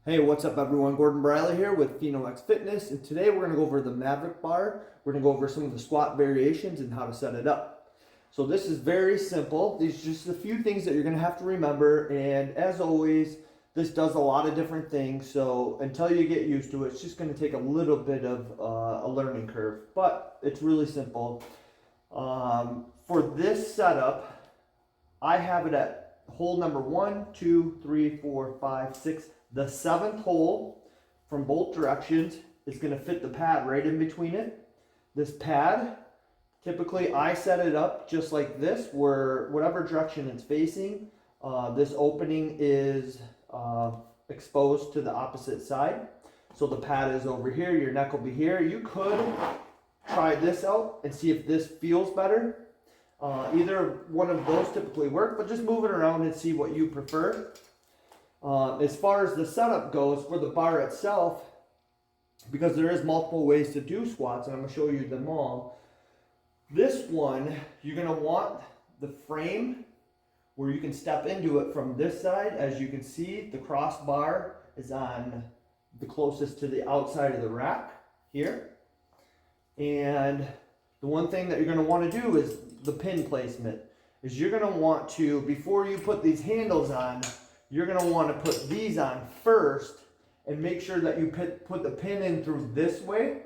Hey, what's up everyone? Gordon Briley here with PhenoX Fitness, and today we're going to go over the Maverick bar. We're going to go over some of the squat variations and how to set it up. So this is very simple. These are just a few things that you're going to have to remember, and as always, this does a lot of different things, so until you get used to it, it's just going to take a little bit of a learning curve, but it's really simple. For this setup, I have it at hole number 1, 2, 3, 4, 5, 6. The seventh hole from both directions is going to fit the pad right in between it. This pad, typically I set it up just like this, where whatever direction it's facing, this opening is exposed to the opposite side. So the pad is over here, your neck will be here. You could try this out and see if this feels better. Either one of those typically work, but just move it around and see what you prefer. As far as the setup goes for the bar itself, because there is multiple ways to do squats, and I'm going to show you them all. This one, you're going to want the frame where you can step into it from this side. As you can see, the crossbar is on the closest to the outside of the rack here. And the one thing that you're going to want to do is the pin placement. Is you're going to want to, before you put these handles on, you're going to want to put these on first and make sure that you put the pin in through this way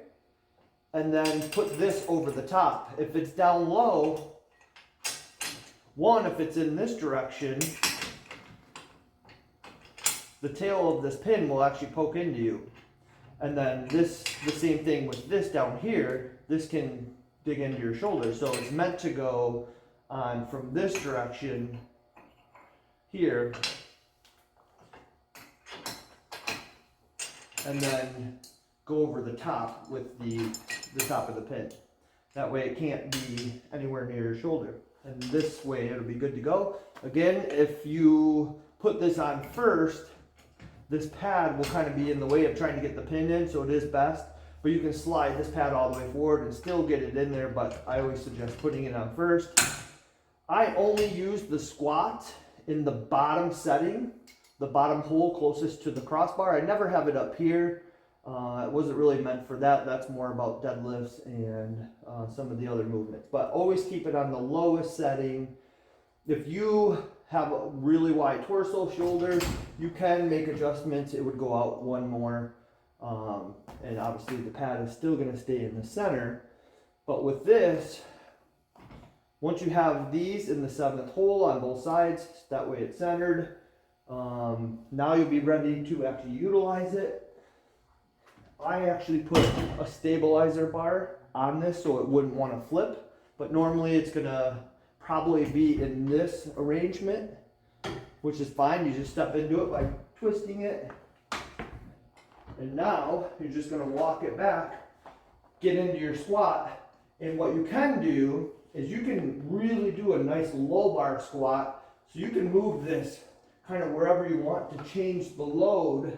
and then put this over the top. If it's down low, if it's in this direction, the tail of this pin will actually poke into you. And then the same thing with this down here, this can dig into your shoulder. So it's meant to go on from this direction here, and then go over the top with the top of the pin. That way it can't be anywhere near your shoulder. And this way it'll be good to go. Again, if you put this on first, this pad will kind of be in the way of trying to get the pin in, so it is best. But you can slide this pad all the way forward and still get it in there, but I always suggest putting it on first. I only use the squat in the bottom setting, the bottom hole closest to the crossbar. I never have it up here. It wasn't really meant for that. That's more about deadlifts and some of the other movements. But always keep it on the lowest setting. If you have a really wide torso, shoulders, you can make adjustments. It would go out one more. And obviously the pad is still going to stay in the center. But with this, once you have these in the seventh hole on both sides, that way it's centered. Now you'll be ready to actually utilize it. I actually put a stabilizer bar on this so it wouldn't want to flip, but normally it's gonna probably be in this arrangement, which is fine. You just step into it by twisting it, and now you're just gonna walk it back, get into your squat. And what you can do is you can really do a nice low bar squat, so you can move this kind of wherever you want to change the load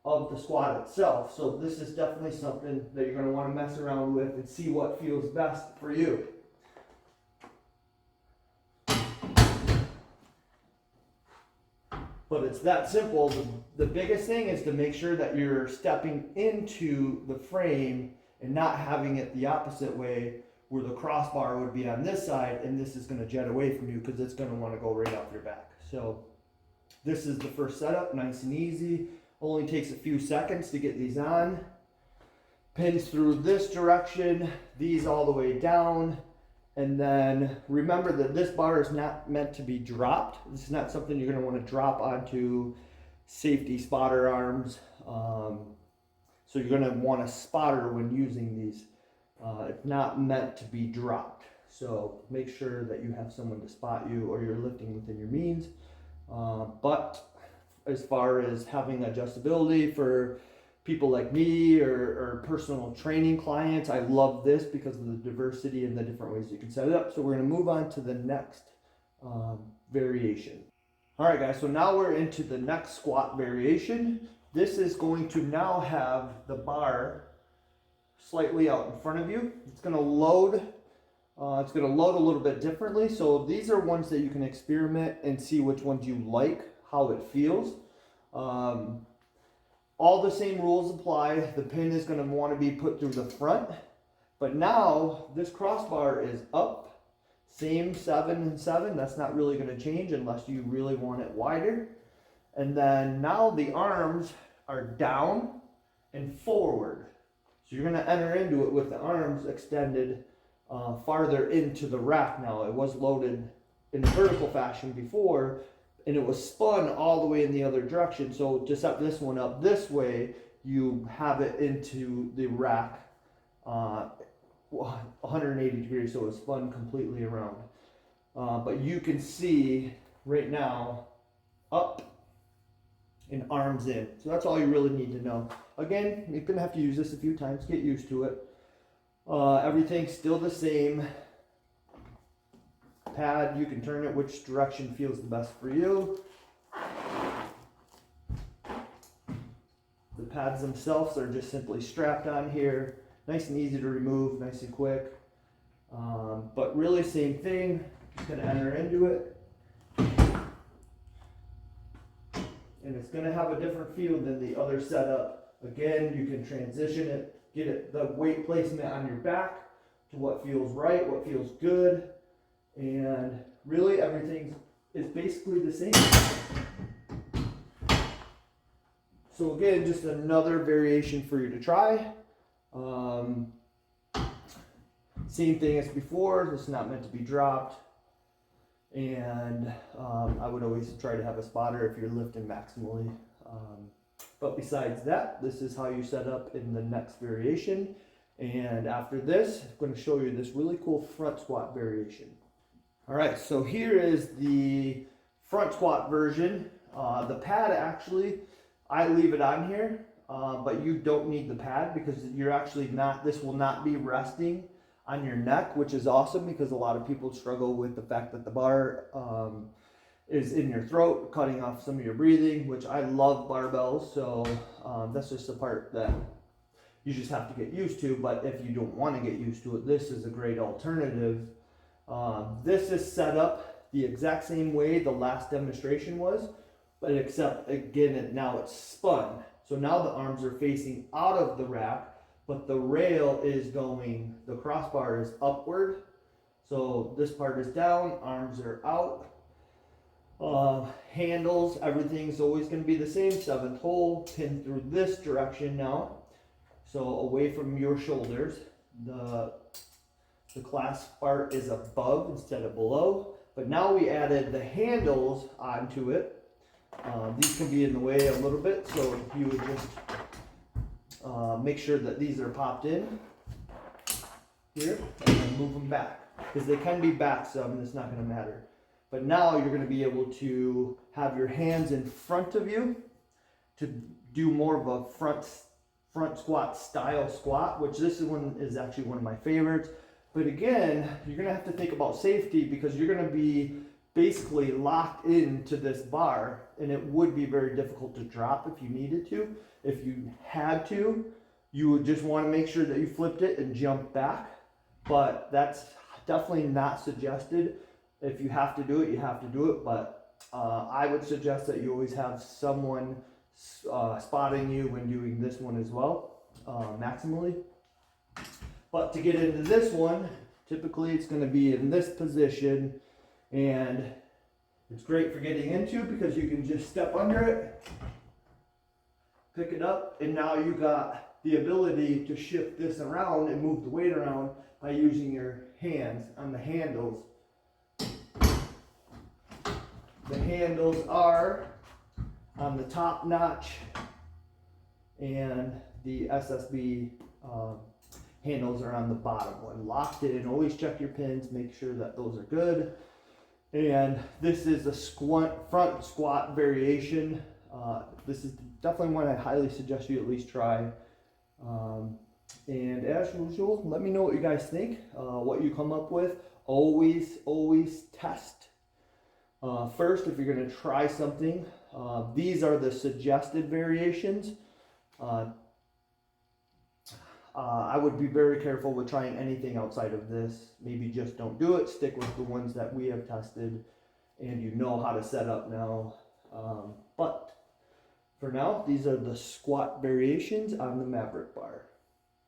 of the squat itself. So this is definitely something that you're going to want to mess around with and see what feels best for you. But it's that simple. The biggest thing is to make sure that you're stepping into the frame and not having it the opposite way, where the crossbar would be on this side and this is going to jet away from you, because it's going to want to go right off your back. So this is the first setup, nice and easy. Only takes a few seconds to get these on. Pins through this direction, these all the way down. And then remember that this bar is not meant to be dropped. This is not something you're going to want to drop onto safety spotter arms. So you're going to want a spotter when using these. It's not meant to be dropped. So make sure that you have someone to spot you, or you're lifting within your means. But as far as having adjustability for people like me or personal training clients, I love this because of the diversity and the different ways you can set it up. So we're going to move on to the next variation. All right, guys, so now we're into the next squat variation. This is going to now have the bar slightly out in front of you. It's going to load. It's going to load a little bit differently. So these are ones that you can experiment and see which ones you like, how it feels. All the same rules apply. The pin is going to want to be put through the front. But now this crossbar is up. Same 7 and 7. That's not really going to change unless you really want it wider. And then now the arms are down and forward. So you're going to enter into it with the arms extended farther into the rack now. It was loaded in a vertical fashion before, and it was spun all the way in the other direction. So to set this one up this way, you have it into the rack 180 degrees, so it's spun completely around. But you can see right now up and arms in. So that's all you really need to know. Again, you're going to have to use this a few times, get used to it. Everything's still the same. Pad, you can turn it which direction feels the best for you. The pads themselves are just simply strapped on here. Nice and easy to remove, nice and quick. But really same thing, just gonna enter into it. And it's gonna have a different feel than the other setup. Again, you can transition it, get it the weight placement on your back to what feels right, what feels good. And really everything is basically the same. So again, just another variation for you to try. Same thing as before, this is not meant to be dropped. And I would always try to have a spotter if you're lifting maximally. But besides that, this is how you set up in the next variation. And after this, I'm going to show you this really cool front squat variation. All right, so here is the front squat version. The pad actually, I leave it on here, but you don't need the pad because you're actually not, this will not be resting on your neck, which is awesome because a lot of people struggle with the fact that the bar is in your throat, cutting off some of your breathing, which I love barbells, so that's just the part that you just have to get used to. But if you don't want to get used to it, this is a great alternative. This is set up the exact same way the last demonstration was, but except again, now it's spun. So now the arms are facing out of the rack, but the rail is going, the crossbar is upward. So this part is down, arms are out. Handles, everything's always going to be the same. 7th hole, pin through this direction now. So away from your shoulders. The clasp part is above instead of below, but now we added the handles onto it. These can be in the way a little bit, so you would just make sure that these are popped in here and then move them back, because they can be back some and it's not going to matter. But now you're going to be able to have your hands in front of you to do more of a front squat style squat, which this one is actually one of my favorites. But again, you're going to have to think about safety because you're going to be basically locked into this bar, and it would be very difficult to drop if you needed to. If you had to, you would just want to make sure that you flipped it and jumped back. But that's definitely not suggested. If you have to do it, you have to do it. But I would suggest that you always have someone spotting you when doing this one as well, maximally. But to get into this one, typically it's going to be in this position, and it's great for getting into because you can just step under it, pick it up, and now you got the ability to shift this around and move the weight around by using your hands on the handles. The handles are on the top notch, and the SSB handles are on the bottom one, locked in. Always check your pins, make sure that those are good. And this is a front squat variation. This is definitely one I highly suggest you at least try. And as usual, let me know what you guys think, what you come up with. Always test. First, if you're going to try something, these are the suggested variations. I would be very careful with trying anything outside of this. Maybe just don't do it. Stick with the ones that we have tested and you know how to set up now. But for now, these are the squat variations on the Maverick bar.